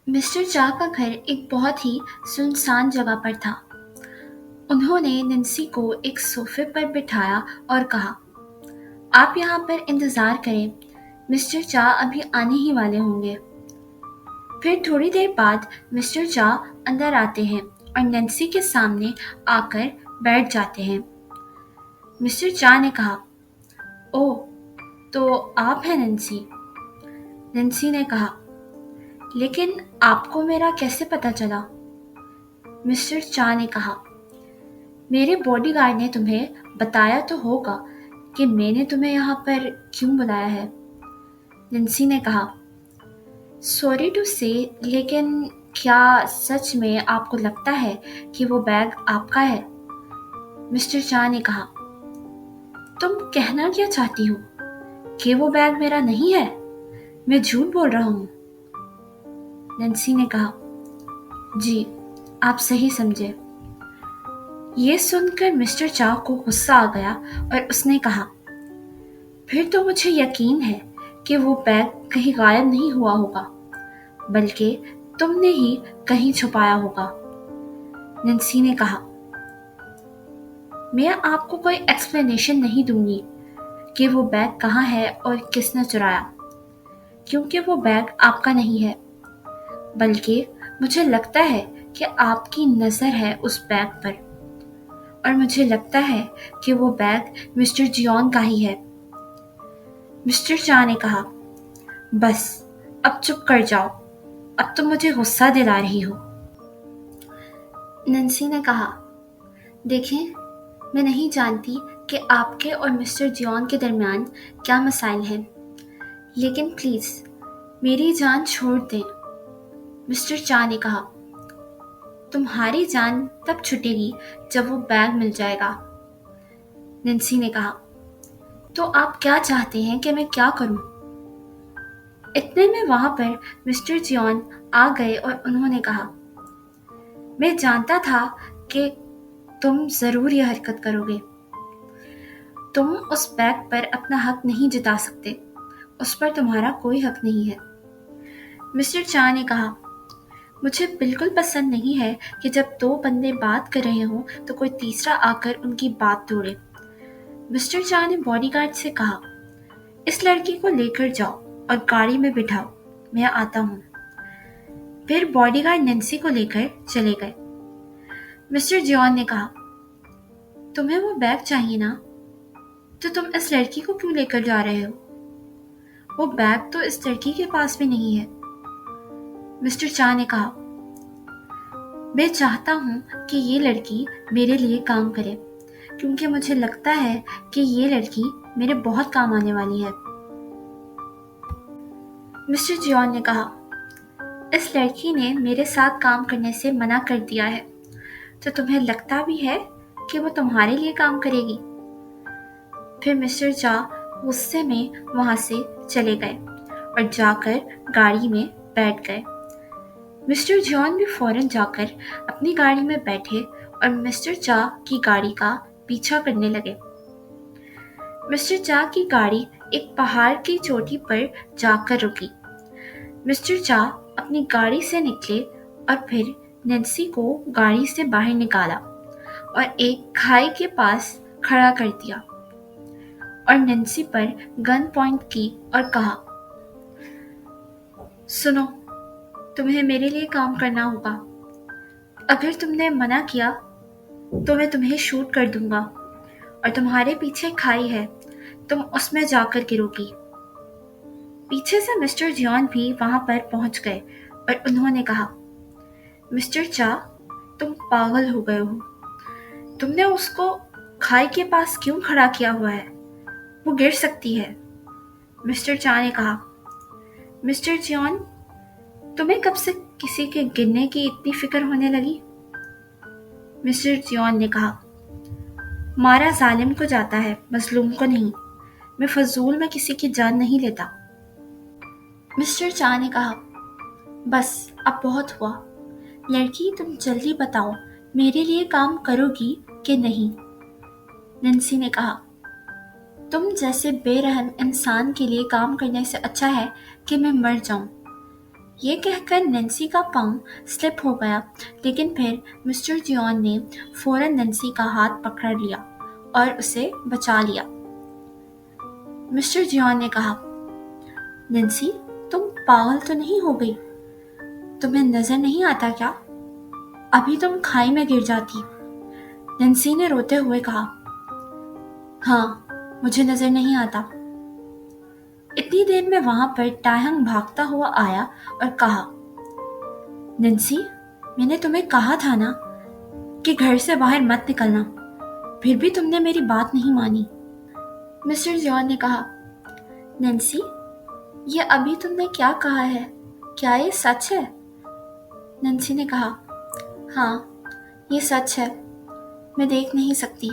Mister चा का घर एक बहुत ही सुनसान जगह पर था। उन्होंने नैन्सी को एक सोफे पर बिठाया और कहा, आप यहाँ पर इंतज़ार करें, मिस्टर चा अभी आने ही वाले होंगे। फिर थोड़ी देर बाद मिस्टर चा अंदर आते हैं और नैन्सी के सामने आकर बैठ जाते हैं। मिस्टर चा ने कहा, ओह, तो आप हैं नैन्सी? नैन्सी ने कहा, लेकिन आपको मेरा कैसे पता चला? मिस्टर चा ने कहा, मेरे बॉडीगार्ड ने तुम्हें बताया तो होगा कि मैंने तुम्हें यहाँ पर क्यों बुलाया है। नैन्सी ने कहा, सॉरी टू से, लेकिन क्या सच में आपको लगता है कि वो बैग आपका है? मिस्टर चा ने कहा, तुम कहना क्या चाहती हो कि वो बैग मेरा नहीं है? मैं झूठ बोल रहा हूँ। नैन्सी ने कहा, जी, आप सही समझे। ये सुनकर मिस्टर चा को गुस्सा आ गया और उसने कहा, फिर तो मुझे यकीन है कि वो बैग कहीं गायब नहीं हुआ होगा, बल्कि तुमने ही कहीं छुपाया होगा। नैन्सी ने कहा, मैं आपको कोई एक्सप्लेनेशन नहीं दूंगी कि वो बैग कहाँ है और किसने चुराया, क्योंकि वो बैग आपका नहीं है, बल्कि मुझे लगता है कि आपकी नज़र है उस बैग पर, और मुझे लगता है कि वो बैग मिस्टर जियोन का ही है। मिस्टर चा ने कहा, बस अब चुप कर जाओ, अब तुम मुझे गुस्सा दिला रही हो। नैन्सी ने कहा, देखें, मैं नहीं जानती कि आपके और मिस्टर जियोन के दरमियान क्या मसाइल हैं, लेकिन प्लीज़ मेरी जान छोड़ दें। मिस्टर चा ने कहा, तुम्हारी जान तब छूटेगी जब वो बैग मिल जाएगा। नैन्सी ने कहा, तो आप क्या चाहते हैं कि मैं क्या करूं? इतने में वहां पर मिस्टर जियोन आ गए और उन्होंने कहा, मैं जानता था कि तुम ज़रूर यह हरकत करोगे। तुम उस बैग पर अपना हक नहीं जता सकते, उस पर तुम्हारा कोई हक नहीं है। मिस्टर चा ने कहा, मुझे बिल्कुल पसंद नहीं है कि जब दो बंदे बात कर रहे हों तो कोई तीसरा आकर उनकी बात तोड़े। मिस्टर चा ने बॉडीगार्ड से कहा, इस लड़की को लेकर जाओ और गाड़ी में बिठाओ, मैं आता हूँ। फिर बॉडीगार्ड नैन्सी को लेकर चले गए। मिस्टर जियोन ने कहा, तुम्हें वो बैग चाहिए ना, तो तुम इस लड़की को क्यों लेकर जा रहे हो? वो बैग तो इस लड़की के पास भी नहीं है। मिस्टर चा ने कहा, मैं चाहता हूँ कि ये लड़की मेरे लिए काम करे, क्योंकि मुझे लगता है कि ये लड़की मेरे बहुत काम आने वाली है। मिस्टर जियोन ने कहा, इस लड़की ने मेरे साथ काम करने से मना कर दिया है, तो तुम्हें लगता भी है कि वो तुम्हारे लिए काम करेगी? फिर मिस्टर चा गुस्से में वहाँ से चले गए और जाकर गाड़ी में बैठ गए। मिस्टर जियोन भी फौरन जाकर अपनी गाड़ी में बैठे और मिस्टर चा की गाड़ी का पीछा करने लगे। मिस्टर चा की गाड़ी एक पहाड़ की चोटी पर जाकर रुकी। मिस्टर चा अपनी गाड़ी से निकले और फिर नैन्सी को गाड़ी से बाहर निकाला और एक खाई के पास खड़ा कर दिया और नैन्सी पर गन पॉइंट की और कहा, सुनो, तुम्हें मेरे लिए काम करना होगा। अगर तुमने मना किया तो मैं तुम्हें शूट कर दूंगा और तुम्हारे पीछे खाई है, तुम उसमें जाकर गिरोगी। पीछे से मिस्टर जियोन भी वहां पर पहुंच गए और उन्होंने कहा, मिस्टर चा, तुम पागल हो गए हो। तुमने उसको खाई के पास क्यों खड़ा किया हुआ है? वो गिर सकती है। मिस्टर चा ने कहा, मिस्टर जियोन, तुम्हें कब से किसी के गिरने की इतनी फिक्र होने लगी? मिस्टर जियोन ने कहा, मारा जालिम को जाता है, मजलूम को नहीं। मैं फजूल में किसी की जान नहीं लेता। मिस्टर चा ने कहा, बस अब बहुत हुआ। लड़की, तुम जल्दी बताओ, मेरे लिए काम करोगी कि नहीं? नैन्सी ने कहा, तुम जैसे बेरहम इंसान के लिए काम करने से अच्छा है कि मैं मर जाऊं। یہ کہہ کر نینسی کا پاؤں سلپ ہو گیا، لیکن پھر مسٹر جیون نے فوراً نینسی کا ہاتھ پکڑ لیا اور اسے بچا لیا۔ مسٹر جیون نے کہا، نینسی تم پاگل تو نہیں ہو گئی؟ تمہیں نظر نہیں آتا کیا؟ ابھی تم کھائی میں گر جاتی۔ نینسی نے روتے ہوئے کہا، ہاں مجھے نظر نہیں آتا۔ اتنی دیر میں وہاں پر ٹائہنگ بھاگتا ہوا آیا اور کہا، نینسی میں نے تمہیں کہا تھا نا کہ گھر سے باہر مت نکلنا، پھر بھی تم نے میری بات نہیں مانی۔ مسٹر جیون نے کہا، نینسی یہ ابھی تم نے کیا کہا ہے؟ کیا یہ سچ ہے؟ نینسی نے کہا، ہاں یہ سچ ہے، میں دیکھ نہیں سکتی،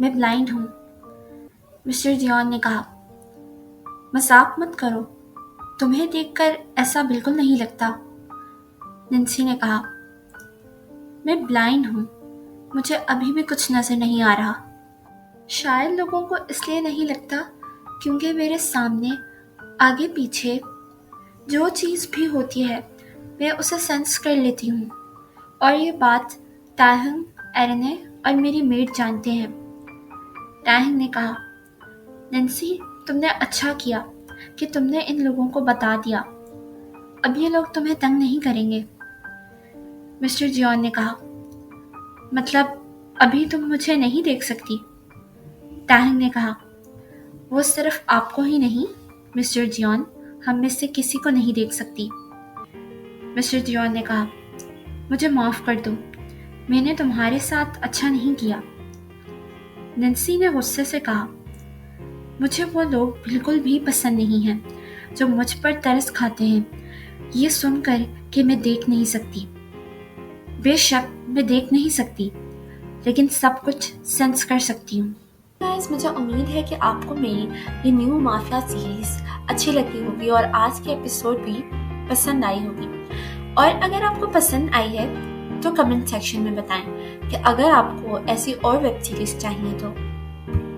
میں بلائنڈ ہوں۔ مسٹر جیون نے کہا، مذاق مت کرو، تمہیں دیکھ کر ایسا بالکل نہیں لگتا۔ نینسی نے کہا، میں بلائنڈ ہوں، مجھے ابھی بھی کچھ نظر نہیں آ رہا۔ شاید لوگوں کو اس لیے نہیں لگتا کیونکہ میرے سامنے آگے پیچھے جو چیز بھی ہوتی ہے میں اسے سینس کر لیتی ہوں، اور یہ بات ٹائہنگ، ایرنے اور میری میڈ جانتے ہیں۔ ٹائہنگ نے کہا، نینسی تم نے اچھا کیا کہ تم نے ان لوگوں کو بتا دیا، اب یہ لوگ تمہیں تنگ نہیں کریں گے۔ مسٹر جیون نے کہا، مطلب ابھی تم مجھے نہیں دیکھ سکتی؟ ٹائہنگ نے کہا، وہ صرف آپ کو ہی نہیں مسٹر جیون، ہم میں سے کسی کو نہیں دیکھ سکتی۔ مسٹر جیون نے کہا، مجھے معاف کر دو، میں نے تمہارے ساتھ اچھا نہیں کیا۔ نینسی نے غصے سے کہا، مجھے وہ لوگ بالکل بھی پسند نہیں ہیں جو مجھ پر ترس کھاتے ہیں، یہ سن کر کہ میں دیکھ نہیں سکتی۔ بے شک میں دیکھ نہیں سکتی، لیکن سب کچھ سینس کر سکتی ہوں۔ گائز مجھے امید ہے کہ آپ کو میری یہ نیو مافیا سیریز اچھی لگی ہوگی اور آج کے ایپیسوڈ بھی پسند آئی ہوگی، اور اگر آپ کو پسند آئی ہے تو کمنٹ سیکشن میں بتائیں کہ اگر آپ کو ایسی اور ویب سیریز چاہیے تو